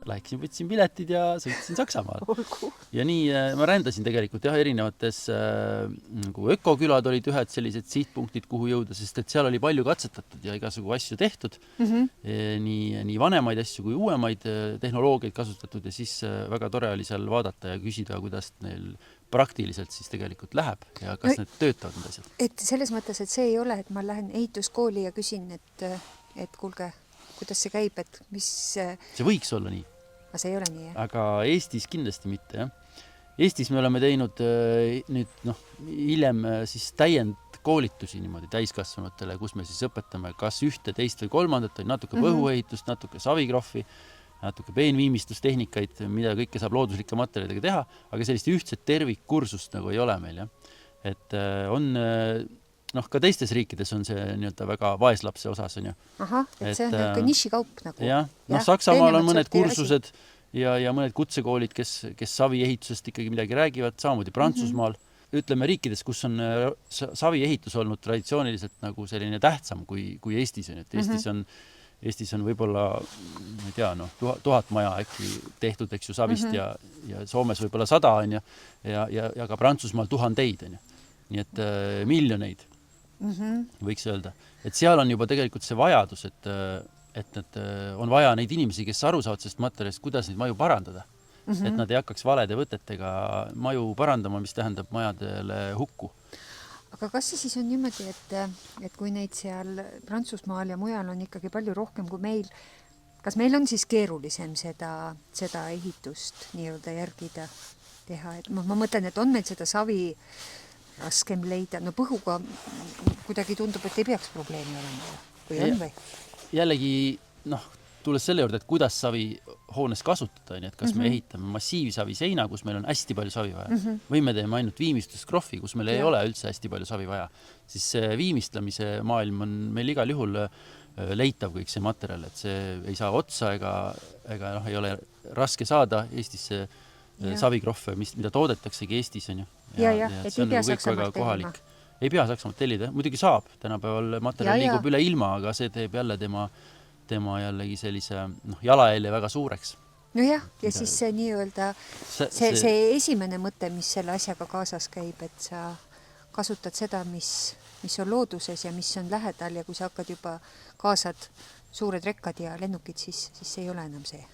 Läksin, võtsin piletid ja sõitsin Saksamaal. Olgu. Ja nii ma rändasin tegelikult jah, erinevates nagu ökokülad olid ühed sellised sihtpunktid, kuhu jõuda, sest et seal oli palju katsetatud ja igasugu asju tehtud. Nii vanemaid asju kui uuemaid tehnoloogiaid kasutatud ja siis väga tore oli seal vaadata ja küsida, kuidas neil praktiliselt siis tegelikult läheb ja kas need töötavad need asjad. Et selles mõttes, et see ei ole, et ma lähen ehituskooli ja küsin, et kuulge, kuidas see käib, et mis... See võiks olla nii. Aga see ei ole nii, jah? Aga Eestis kindlasti mitte, jah. Eestis me oleme teinud nüüd hiljem siis täiendkoolitusi niimoodi täiskasvanutele, kus me siis õpetame kas ühte, teist või kolmandat, natuke põhuehitust, natuke savikroffi, natuke peenviimistustehnika,id, mida kõike saab looduslike materjalidega teha, aga sellist ühtset tervikkursust nagu ei ole meil, jah. Et on... ka teistes riikides on see nii-öelda väga vaeslapse osas, on ju. Aha, et see on niisugune nišikaup nagu. Jah, Saksamaal on mõned kursused ja mõned kutsekoolid, kes saviehitusest ikkagi midagi räägivad, samamoodi Prantsusmaal. Ütleme riikides, kus on saviehitus olnud traditsiooniliselt nagu selline tähtsam kui Eestis on. Eestis on võib-olla, ma ei tea, 1000 maja äkki tehtud, eks ju, savist ja Soomes võib-olla 100 on ja ka Prantsusmaal 1000 on ju. Nii et miljoneid võiks öelda. Et seal on juba tegelikult see vajadus, et on vaja neid inimesi, kes aru saavad sellest materjalist, kuidas neid maju parandada. Et nad ei hakkaks valede võtetega maju parandama, mis tähendab majadele hukku. Aga kas see siis on niimoodi, et kui neid seal Prantsusmaal ja mujal on ikkagi palju rohkem kui meil, kas meil on siis keerulisem seda ehitust nii-öelda järgida teha? Et ma mõtlen, et on meil seda savi raskem leida. No põhuga kuidagi tundub, et ei peaks probleemi olema. Või on või? Jällegi, tulles selle juurde, et kuidas savi hoones kasutada, et kas me ehitame massiivsavi seina, kus meil on hästi palju savi vaja, või me teeme ainult viimistluskroffi, kus meil ei ole üldse hästi palju savi vaja, siis viimistlemise maailm on meil igal juhul leitav kõik see materjal, et see ei saa otsa ega ei ole raske saada Eestisse savikroffe, mida toodetaksegi Eestis on ju. Ja, et ei pea Saksamaalt tellima. Ei pea Saksamaalt tellida. Muidugi saab. Tänapäeval materjal liigub üle ilma, aga see teeb jälle tema jällegi sellise jalajälje väga suureks. No jah, ja siis see nii-öelda see esimene mõte, mis selle asjaga kaasas käib, et sa kasutad seda, mis on looduses ja mis on lähedal ja kui sa hakkad juba kaasad suured rekkad ja lennukid, siis see ei ole enam see.